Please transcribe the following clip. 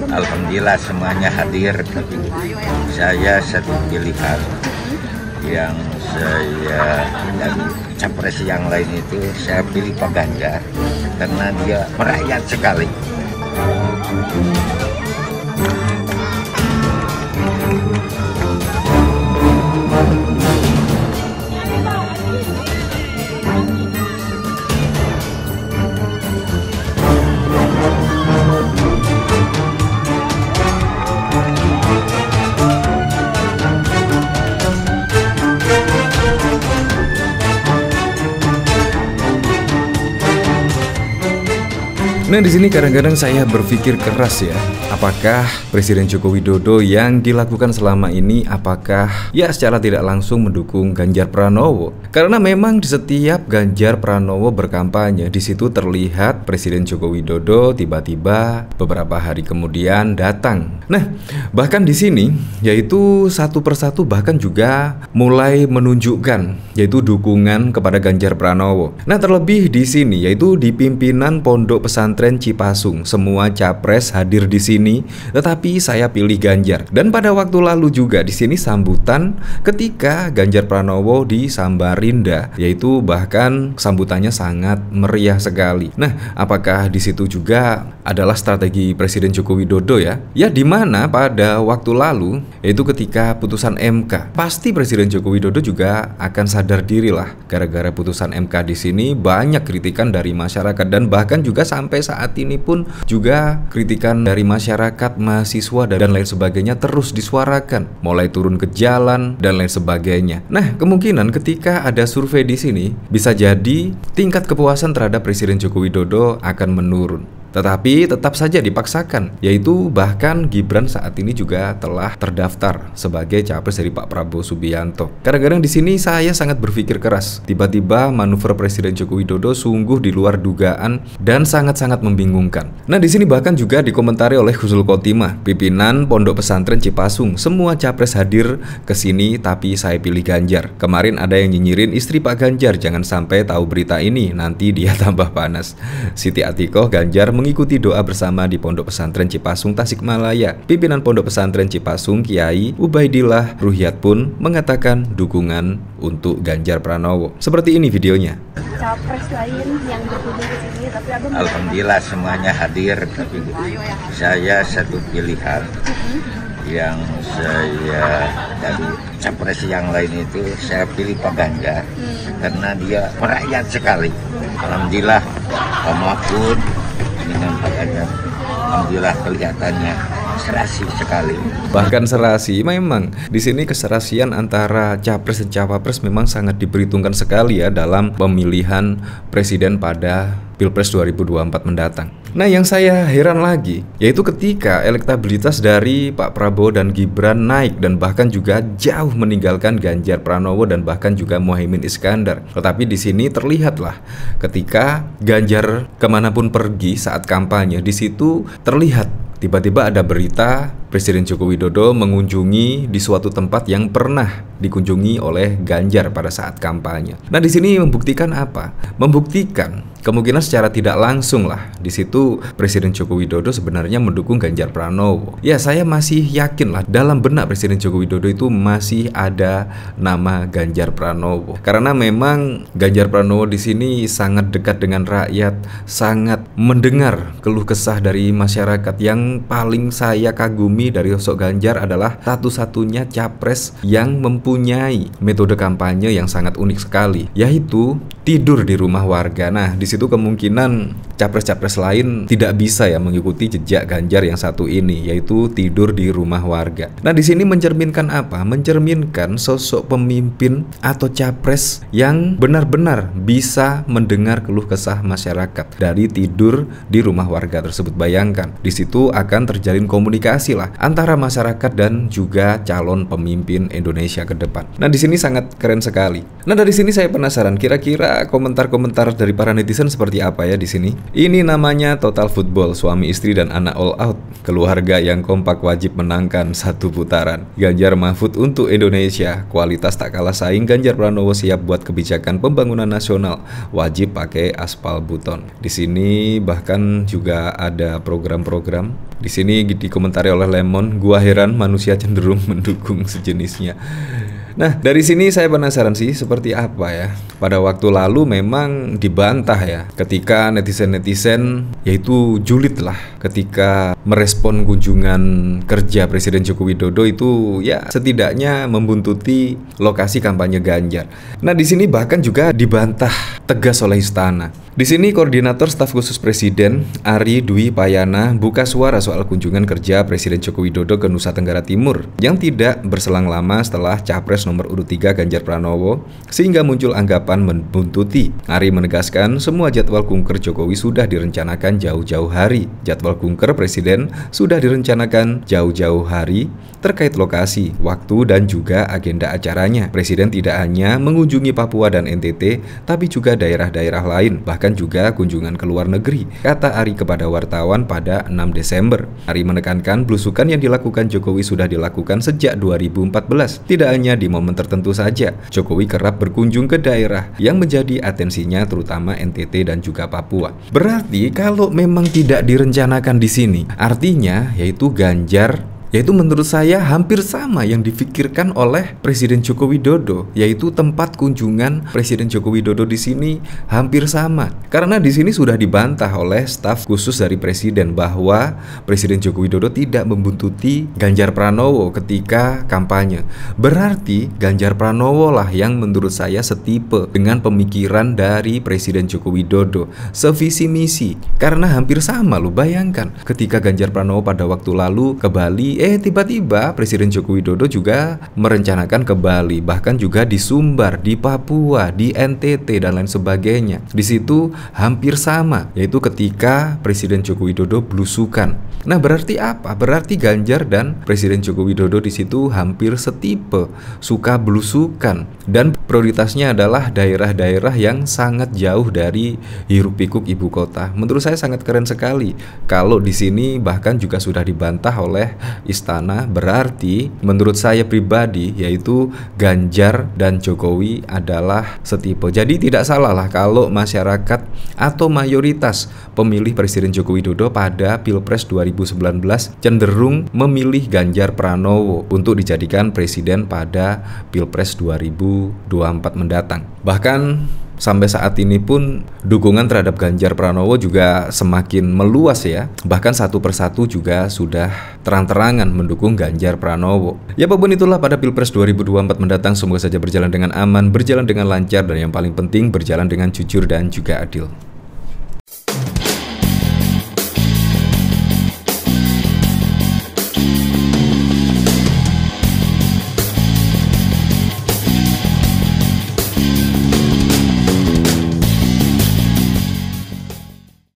Alhamdulillah semuanya hadir, tapi saya satu pilihan yang saya dari capres yang lain itu saya pilih Pak Ganjar karena dia merakyat sekali. Nah, di sini kadang-kadang saya berpikir keras ya, apakah Presiden Joko Widodo yang dilakukan selama ini apakah ya secara tidak langsung mendukung Ganjar Pranowo? Karena memang di setiap Ganjar Pranowo berkampanye, di situ terlihat Presiden Joko Widodo tiba-tiba beberapa hari kemudian datang. Nah, bahkan di sini yaitu satu persatu bahkan juga mulai menunjukkan yaitu dukungan kepada Ganjar Pranowo. Nah, terlebih di sini yaitu di pimpinan Pondok Pesantren Cipasung, semua capres hadir di sini, tetapi saya pilih Ganjar. Dan pada waktu lalu juga di sini sambutan ketika Ganjar Pranowo di Samarinda, yaitu bahkan sambutannya sangat meriah sekali. Nah, apakah di situ juga adalah strategi Presiden Joko Widodo ya? Ya, di mana pada waktu lalu yaitu ketika putusan MK, pasti Presiden Joko Widodo juga akan sadar diri lah gara-gara putusan MK di sini banyak kritikan dari masyarakat dan bahkan juga sampai saat ini pun juga kritikan dari masyarakat, mahasiswa dan lain sebagainya terus disuarakan, mulai turun ke jalan dan lain sebagainya. Nah, kemungkinan ketika ada survei di sini bisa jadi tingkat kepuasan terhadap Presiden Joko Widodo akan menurun. Tetapi tetap saja dipaksakan, yaitu bahkan Gibran saat ini juga telah terdaftar sebagai capres dari Pak Prabowo Subianto. Kadang-kadang di sini saya sangat berpikir keras. Tiba-tiba manuver Presiden Joko Widodo sungguh di luar dugaan dan sangat-sangat membingungkan. Nah, di sini bahkan juga dikomentari oleh Husnul Khotimah, pimpinan Pondok Pesantren Cipasung. Semua capres hadir ke sini, tapi saya pilih Ganjar. Kemarin ada yang nyinyirin istri Pak Ganjar, jangan sampai tahu berita ini, nanti dia tambah panas. Siti Atikoh, Ganjar mengikuti doa bersama di Pondok Pesantren Cipasung Tasikmalaya. Pimpinan Pondok Pesantren Cipasung Kiai Ubaidillah Ruhyat pun mengatakan dukungan untuk Ganjar Pranowo. Seperti ini videonya. Capres lain yang berkunjung ke sini, tapi Alhamdulillah semuanya hadir, tapi saya satu pilihan yang saya dari capres yang lain itu saya pilih Pak Ganjar karena dia merakyat sekali. Alhamdulillah Pak Mahfud dengan Pak Ganjar, alhamdulillah kelihatannya serasi sekali. Bahkan serasi, memang di sini keserasian antara capres dan cawapres memang sangat diperhitungkan sekali ya dalam pemilihan presiden pada Pilpres 2024 mendatang. Nah, yang saya heran lagi yaitu ketika elektabilitas dari Pak Prabowo dan Gibran naik dan bahkan juga jauh meninggalkan Ganjar Pranowo dan bahkan juga Muhaimin Iskandar. Tetapi di sini terlihatlah ketika Ganjar kemanapun pergi saat kampanye, di situ terlihat tiba-tiba ada berita Presiden Joko Widodo mengunjungi di suatu tempat yang pernah dikunjungi oleh Ganjar pada saat kampanye. Nah, di sini membuktikan apa? Membuktikan kemungkinan secara tidak langsung lah di situ Presiden Joko Widodo sebenarnya mendukung Ganjar Pranowo. Ya, saya masih yakin lah dalam benak Presiden Joko Widodo itu masih ada nama Ganjar Pranowo. Karena memang Ganjar Pranowo di sini sangat dekat dengan rakyat, sangat mendengar keluh kesah dari masyarakat. Yang paling saya kagumi dari sosok Ganjar adalah satu-satunya capres yang mempunyai metode kampanye yang sangat unik sekali, yaitu tidur di rumah warga. Nah, di situ kemungkinan capres-capres lain tidak bisa ya mengikuti jejak Ganjar yang satu ini, yaitu tidur di rumah warga. Nah, di sini mencerminkan apa? Mencerminkan sosok pemimpin atau capres yang benar-benar bisa mendengar keluh kesah masyarakat dari tidur di rumah warga tersebut. Bayangkan, di situ akan terjalin komunikasi lah antara masyarakat dan juga calon pemimpin Indonesia ke depan. Nah, di sini sangat keren sekali. Nah, dari sini saya penasaran kira-kira komentar-komentar dari para netizen seperti apa ya di sini. Ini namanya total football, suami istri dan anak all out. Keluarga yang kompak wajib menangkan satu putaran. Ganjar Mahfud untuk Indonesia, kualitas tak kalah saing. Ganjar Pranowo siap buat kebijakan pembangunan nasional, wajib pakai aspal beton. Di sini bahkan juga ada program-program. Di sini dikomentari oleh Lemon, gua heran manusia cenderung mendukung sejenisnya. Nah, dari sini saya penasaran sih seperti apa ya. Pada waktu lalu memang dibantah ya ketika netizen-netizen yaitu julid lah ketika merespon kunjungan kerja Presiden Joko Widodo itu ya setidaknya membuntuti lokasi kampanye Ganjar. Nah, di sini bahkan juga dibantah tegas oleh istana. Di sini Koordinator Staf Khusus Presiden Ari Dwi Payana buka suara soal kunjungan kerja Presiden Joko Widodo ke Nusa Tenggara Timur yang tidak berselang lama setelah Capres nomor urut 3 Ganjar Pranowo sehingga muncul anggapan membuntuti. Ari menegaskan semua jadwal kunker Jokowi sudah direncanakan jauh-jauh hari. Jadwal kunker Presiden sudah direncanakan jauh-jauh hari terkait lokasi, waktu, dan juga agenda acaranya. Presiden tidak hanya mengunjungi Papua dan NTT, tapi juga daerah-daerah lain, bahkan juga kunjungan ke luar negeri, kata Ari kepada wartawan pada 6 Desember. Ari menekankan belusukan yang dilakukan Jokowi sudah dilakukan sejak 2014. Tidak hanya di momen tertentu saja, Jokowi kerap berkunjung ke daerah yang menjadi atensinya terutama NTT dan juga Papua. Berarti kalau memang tidak direncanakan di sini, artinya yaitu Ganjar yaitu menurut saya hampir sama yang difikirkan oleh Presiden Joko Widodo, yaitu tempat kunjungan Presiden Joko Widodo di sini hampir sama. Karena di sini sudah dibantah oleh staf khusus dari Presiden bahwa Presiden Joko Widodo tidak membuntuti Ganjar Pranowo ketika kampanye. Berarti Ganjar Pranowo lah yang menurut saya setipe dengan pemikiran dari Presiden Joko Widodo, sevisi misi. Karena hampir sama loh, bayangkan ketika Ganjar Pranowo pada waktu lalu ke Bali, tiba-tiba Presiden Joko Widodo juga merencanakan ke Bali, bahkan juga di Sumbar, di Papua, di NTT dan lain sebagainya. Di situ hampir sama, yaitu ketika Presiden Joko Widodo belusukan. Nah, berarti apa? Berarti Ganjar dan Presiden Joko Widodo di situ hampir setipe, suka belusukan dan prioritasnya adalah daerah-daerah yang sangat jauh dari hiruk-pikuk ibu kota. Menurut saya sangat keren sekali. Kalau di sini bahkan juga sudah dibantah oleh istana, berarti menurut saya pribadi yaitu Ganjar dan Jokowi adalah setipe. Jadi tidak salah lah kalau masyarakat atau mayoritas pemilih Presiden Joko Widodo pada Pilpres 2019 cenderung memilih Ganjar Pranowo untuk dijadikan presiden pada Pilpres 2024 mendatang. Bahkan sampai saat ini pun dukungan terhadap Ganjar Pranowo juga semakin meluas ya. Bahkan satu persatu juga sudah terang-terangan mendukung Ganjar Pranowo. Ya apapun itulah pada Pilpres 2024 mendatang semoga saja berjalan dengan aman, berjalan dengan lancar, dan yang paling penting berjalan dengan jujur dan juga adil.